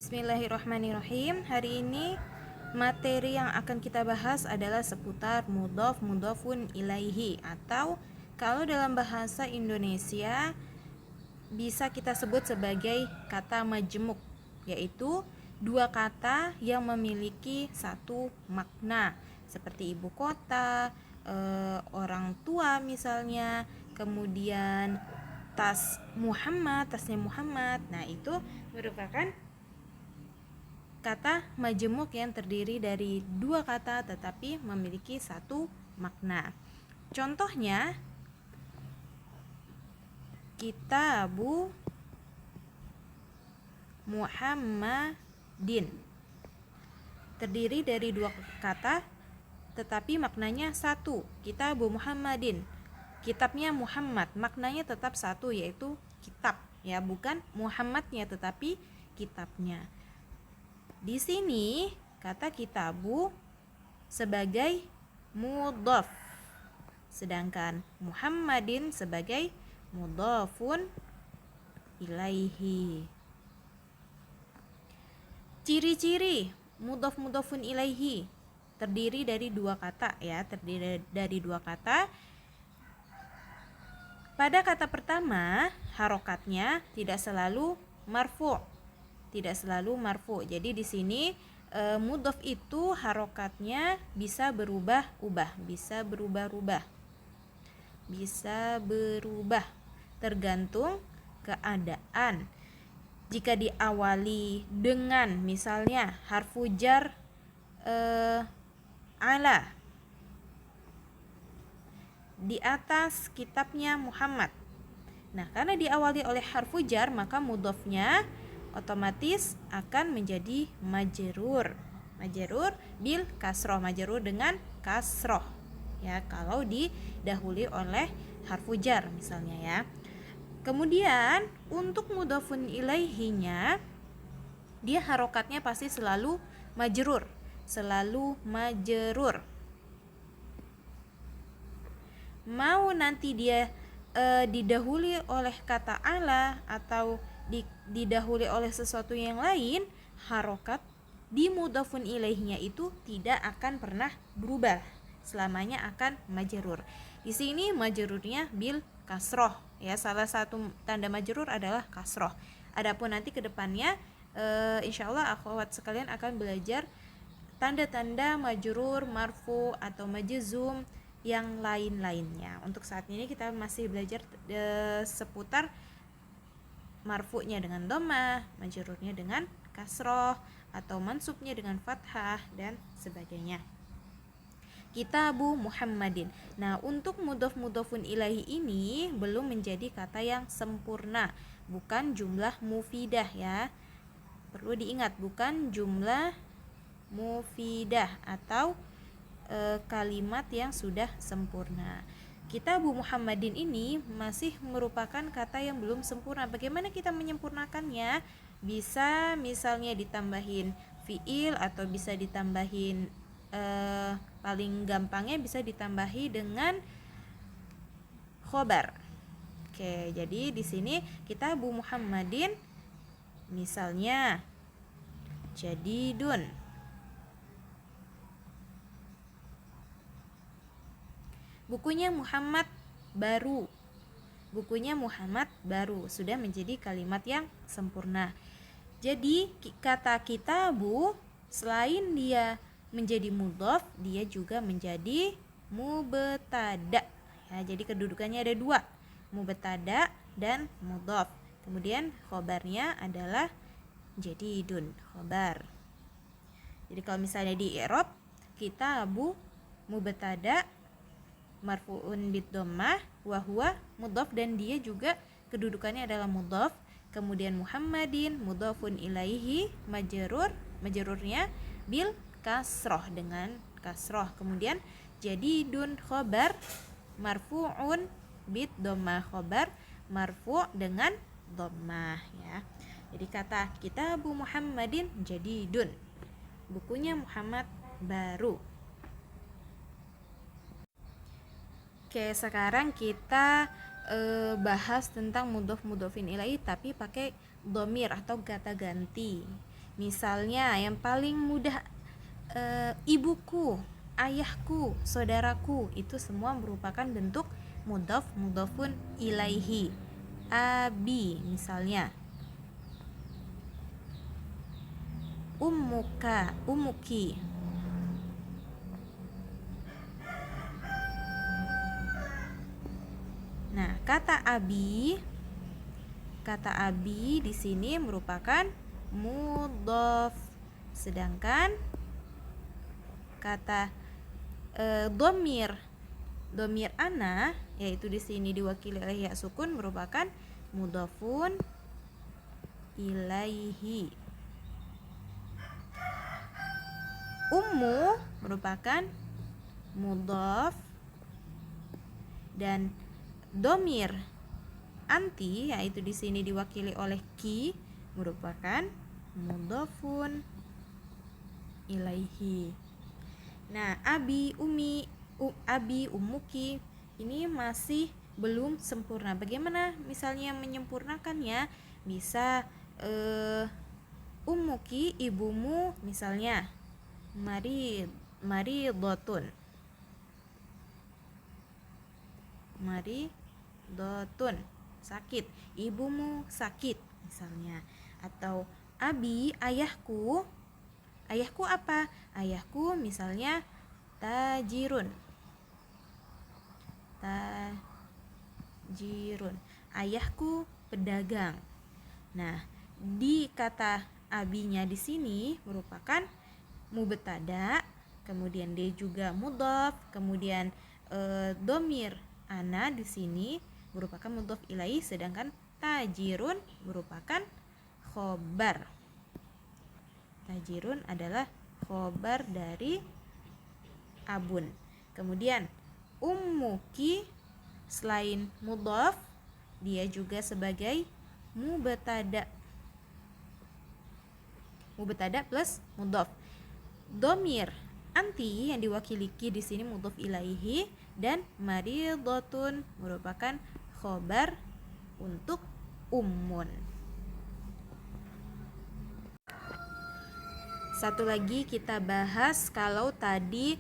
Bismillahirrahmanirrahim. Hari ini materi yang akan kita bahas adalah seputar mudhof mudhofun ilaihi, atau kalau dalam bahasa Indonesia bisa kita sebut sebagai kata majemuk, yaitu dua kata yang memiliki satu makna, seperti ibu kota, orang tua misalnya, kemudian tasnya Muhammad. Nah, itu merupakan kata majemuk yang terdiri dari dua kata tetapi memiliki satu makna. Contohnya, kitabu Muhammadin terdiri dari dua kata tetapi maknanya satu. Kitabu Muhammadin, kitabnya Muhammad, maknanya tetap satu, yaitu kitab, ya, bukan Muhammadnya tetapi kitabnya. Di sini kata kitabu sebagai mudhof, sedangkan Muhammadin sebagai mudhofun ilaihi. Ciri-ciri mudhofun ilaihi terdiri dari dua kata, ya, terdiri dari dua kata. Pada kata pertama, harokatnya tidak selalu marfu'. Jadi di sini mudhof itu harokatnya bisa berubah-ubah, bisa berubah tergantung keadaan. Jika diawali dengan misalnya harfu jar ala, di atas kitabnya Muhammad. Nah, karena diawali oleh harfu jar, maka mudhofnya otomatis akan menjadi majrur bil kasroh, majrur dengan kasroh, ya, kalau didahului oleh harfu jar misalnya, ya. Kemudian untuk mudhofun ilaihinya, dia harokatnya pasti selalu majrur. Mau nanti dia didahului oleh kata ala atau didahului oleh sesuatu yang lain, harokat di mudhofun ilaihnya itu tidak akan pernah berubah, selamanya akan majrur. Di sini majrurnya bil kasroh, ya, salah satu tanda majrur adalah kasroh. Adapun nanti kedepannya insyaallah akhwat sekalian akan belajar tanda-tanda majrur, marfu atau majzum yang lain-lainnya. Untuk saat ini kita masih belajar seputar marfu'nya dengan dhammah, majrurnya dengan kasroh, atau mansubnya dengan fathah, dan sebagainya. Kitabu Muhammadin. Nah, untuk mudhofun ilaihi ini belum menjadi kata yang sempurna, bukan jumlah mufidah, ya. Perlu diingat, bukan jumlah mufidah atau kalimat yang sudah sempurna. Kitabu Muhammadin ini masih merupakan kata yang belum sempurna. Bagaimana kita menyempurnakannya? Bisa misalnya ditambahin fiil, atau bisa ditambahin paling gampangnya bisa ditambahi dengan khobar. Oke, jadi di sini Kitabu Muhammadin misalnya jadidun, bukunya Muhammad baru. Sudah menjadi kalimat yang sempurna. Jadi kata kitabu selain dia menjadi mudhof, dia juga menjadi mubtada, ya. Jadi kedudukannya ada dua, mubtada dan mudhof. Kemudian khobarnya adalah jadidun, khobar. Jadi kalau misalnya di i'rab, kitabu mubtada marfu'un bid dhammah wa huwa mudhaf, dan dia juga kedudukannya adalah mudhaf. Kemudian Muhammadin mudhafun ilaihi majrurnya bil kasroh, dengan kasroh. Kemudian jadidun khobar marfu'un bid dhammah, khobar marfu' dengan dhammah, ya. Jadi kata Kitabu Muhammadin jadidun, bukunya Muhammad baru. Oke, sekarang kita bahas tentang mudhofin ilaihi tapi pakai dhamir atau kata ganti. Misalnya yang paling mudah, ibuku, ayahku, saudaraku, itu semua merupakan bentuk mudhaf mudhafun ilaihi. Abi misalnya, ummuka, ummuki. Nah, kata abi di sini merupakan mudhaf. Sedangkan kata domir ana, yaitu di sini diwakili oleh ya sukun, merupakan mudhafun ilaihi. Ummu merupakan mudhaf, dan domir anti, yaitu di sini diwakili oleh ki, merupakan mudhafun ilaihi. Nah, abi, umi, abi, ummuki ini masih belum sempurna. Bagaimana misalnya menyempurnakannya? Bisa ummuki, ibumu, misalnya maridotun, sakit, ibumu sakit misalnya. Atau abi, ayahku apa? Ayahku misalnya tajirun, ayahku pedagang. Nah, di kata abinya di sini merupakan mubtada, kemudian dia juga mudhaf, kemudian domir ana di sini merupakan mudhaf ilaih, sedangkan tajirun merupakan khobar. Tajirun adalah khobar dari abun. Kemudian ummuki selain mudhaf, dia juga sebagai mubtada plus mudhaf. Domir anti yang diwakili ki di sini mudhaf ilaihi, dan maridotun merupakan khobar untuk ummun. Satu lagi kita bahas, kalau tadi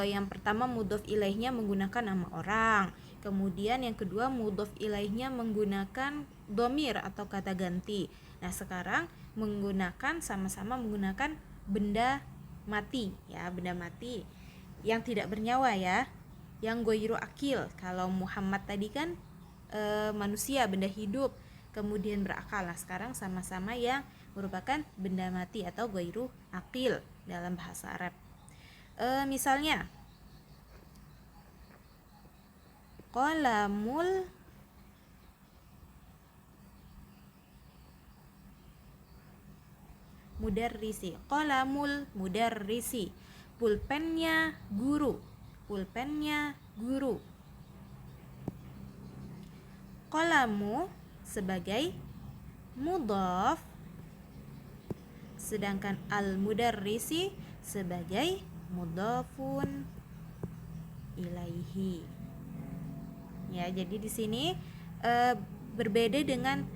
yang pertama mudhaf ilaihnya menggunakan nama orang, kemudian yang kedua mudhaf ilaihnya menggunakan domir atau kata ganti. Nah, sekarang sama-sama menggunakan benda mati ya, benda mati yang tidak bernyawa ya, yang ghairu akil. Kalau Muhammad tadi kan manusia, benda hidup, kemudian berakal. Nah, sekarang sama-sama yang merupakan benda mati atau ghairu akil dalam bahasa Arab. Misalnya qalamul mudarrisi, qalamul mudarrisi, pulpennya guru, qalamu sebagai mudhaf, sedangkan al-mudarrisi sebagai mudhafun ilaihi. Ya, jadi di sini berbeda dengan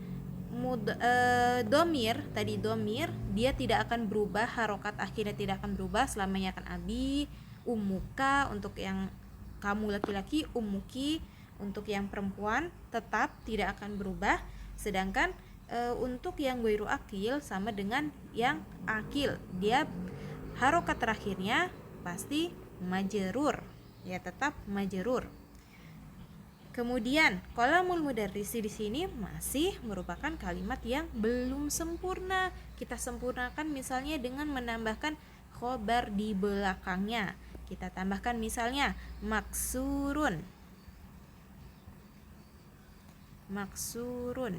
domir. Tadi domir dia tidak akan berubah, harokat akhirnya tidak akan berubah, selamanya akan abi, ummuka untuk yang kamu laki-laki, ummuki untuk yang perempuan tetap tidak akan berubah. Sedangkan untuk yang ghairu akil sama dengan yang akil, dia harokat terakhirnya pasti majrur, ya tetap majrur. Kemudian qalamul mudarrisi di sini masih merupakan kalimat yang belum sempurna. Kita sempurnakan misalnya dengan menambahkan khobar di belakangnya. Kita tambahkan misalnya maksurun,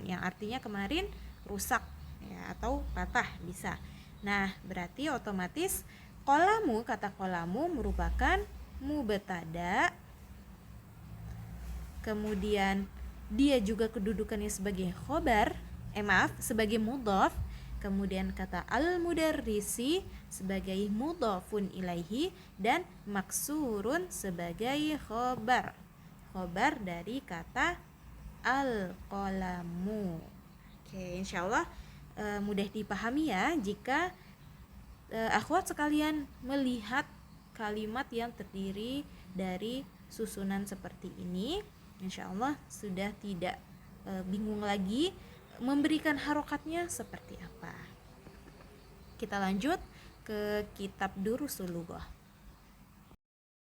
yang artinya kemarin rusak ya, atau patah bisa. Nah, berarti otomatis qalamu, kata qalamu merupakan mubtada, kemudian dia juga kedudukannya sebagai khobar, sebagai mudhaf, kemudian kata al-mudarrisi sebagai mudhafun ilaihi, dan maksurun sebagai khobar dari kata al-qalamu. Oke, insyaallah mudah dipahami ya jika akhwat sekalian melihat kalimat yang terdiri dari susunan seperti ini. Insya Allah sudah tidak bingung lagi memberikan harokatnya seperti apa. Kita lanjut ke kitab Durusul Lughah.